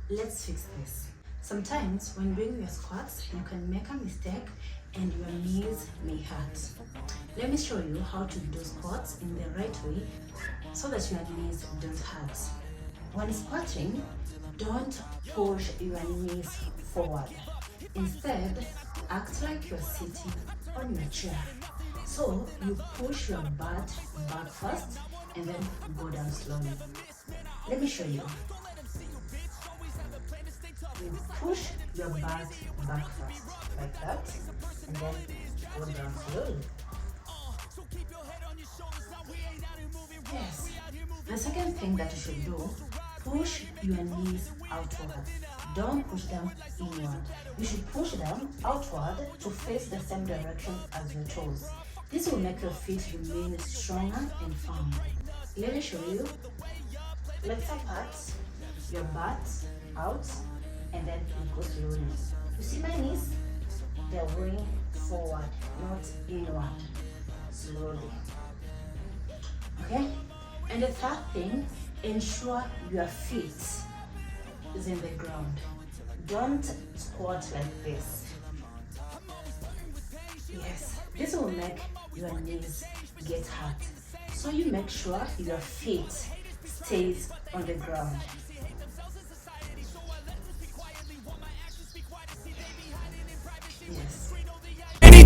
Let's fix this. Sometimes when doing your squats, you can make a mistake and your knees may hurt. Let me show you how to do squats in the right way so that your knees don't hurt. When squatting, don't push your knees forward. Instead, act like you're sitting on your chair. So you push your butt back first and then go down slowly. Let me show you. You push your butt back first, like that, and then go down slowly. Yes. The second thing that you should do, push your knees outward. Don't push them inward. You should push them outward to face the same direction as your toes. This will make your feet remain stronger and firm. Let me show you. Legs apart, your butt out, and then you go slowly. You see my knees? They're going forward, not inward. Slowly. Okay? And the third thing, ensure your feet is in the ground. Don't squat like this. Yes, this will make your knees get hurt. So you make sure your feet stays on the ground. Yes.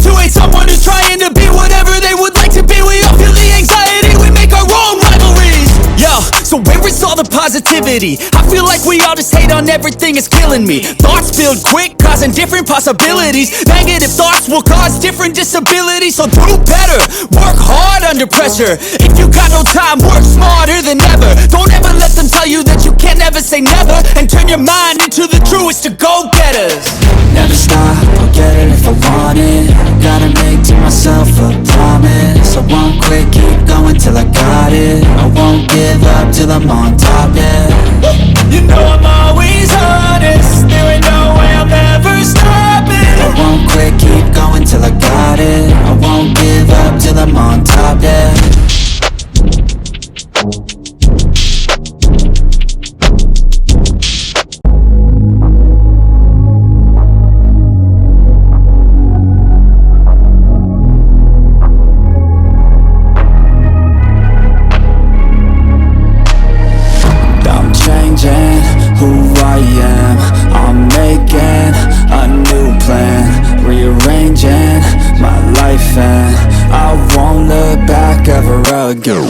To hate someone who's trying to be whatever they would like to be. We all feel the anxiety, we make our own rivalries. Yo, so where is all the positivity? I feel like we all just hate on everything, it's killing me. Thoughts build quick, causing different possibilities. Negative thoughts will cause different disabilities. So do better, work hard under pressure. If you got no time, work smarter than ever. Don't ever let them tell you that you can't ever say never. And turn your mind into the truest of go-getters. Never stop, I'll get it if I want it. Gotta make to myself a promise. I won't quit, keep going till I got it. I won't give up till I'm on top, yeah. You know I'm always honest. There ain't no way I'm ever stopping. I won't quit, keep going till I got it. I won't give up till I'm on top, yeah. Who I am, I'm making a new plan, rearranging my life and I won't look back ever again.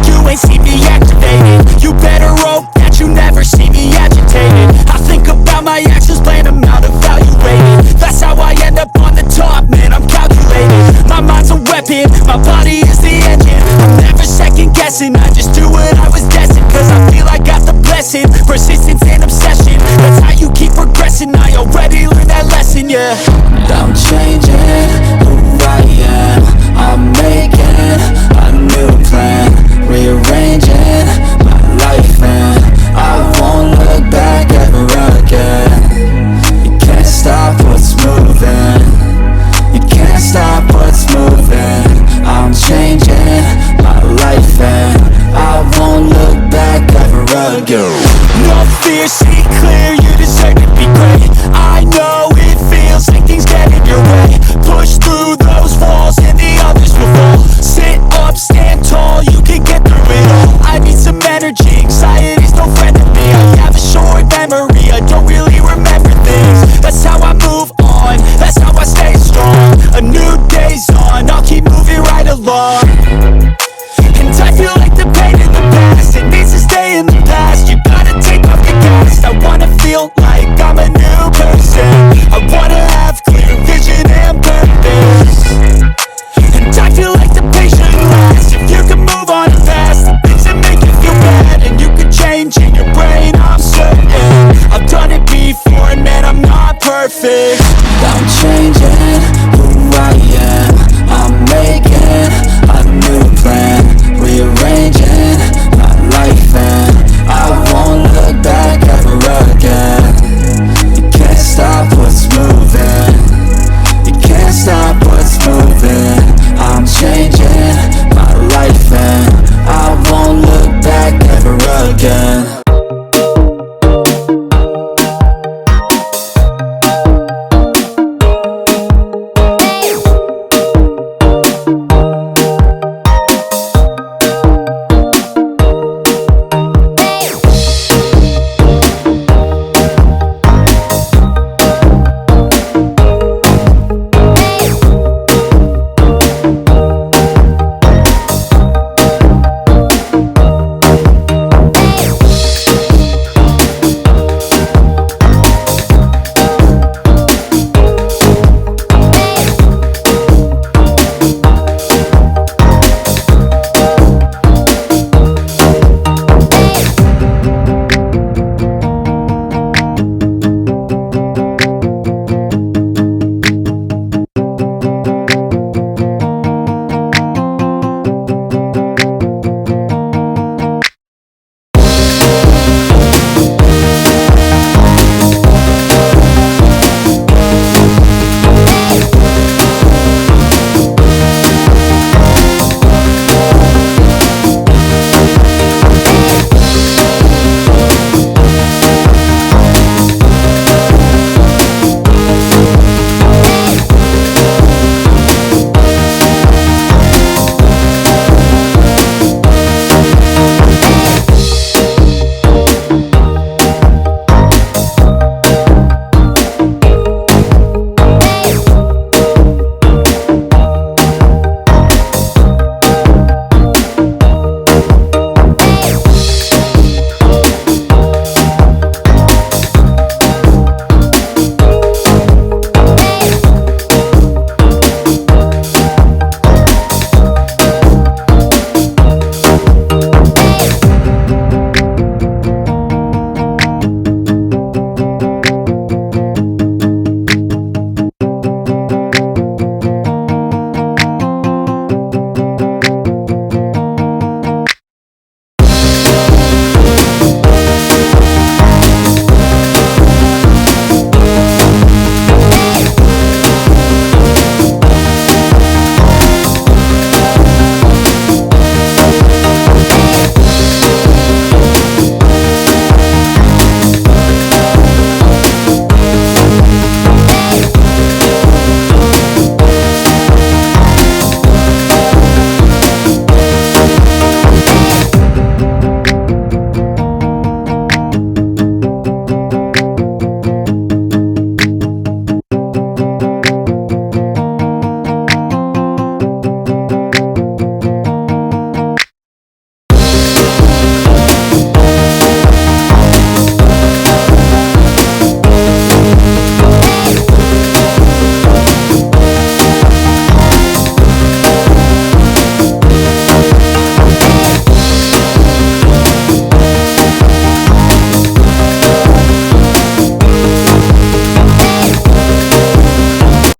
You ain't see me activated. You better hope that you never see me agitated. I think about my actions, plan them out, evaluated. That's how I end up on the top, man, I'm calculated. My mind's a weapon, my body is the engine. I'm never second guessing, I just do what I was destined. Cause I feel I got the blessing, persistence and obsession. That's how you keep progressing, I already learned that lesson, yeah. I'm changing who I am, I'm making a new plan, rearranging my life and I won't look back ever again. You can't stop what's moving, you can't stop what's moving. I'm changing my life and I won't look back ever again. No fear, see clear, you deserve to be great. I know it feels like things get in your way. Push through those walls and the others will fall. Sit up, stand tall, you can get through it all. I need some energy, anxiety's no friend to me. I have a short memory, I don't really remember things. That's how I move on, that's how I stay strong. A new day's on, I'll keep moving right along.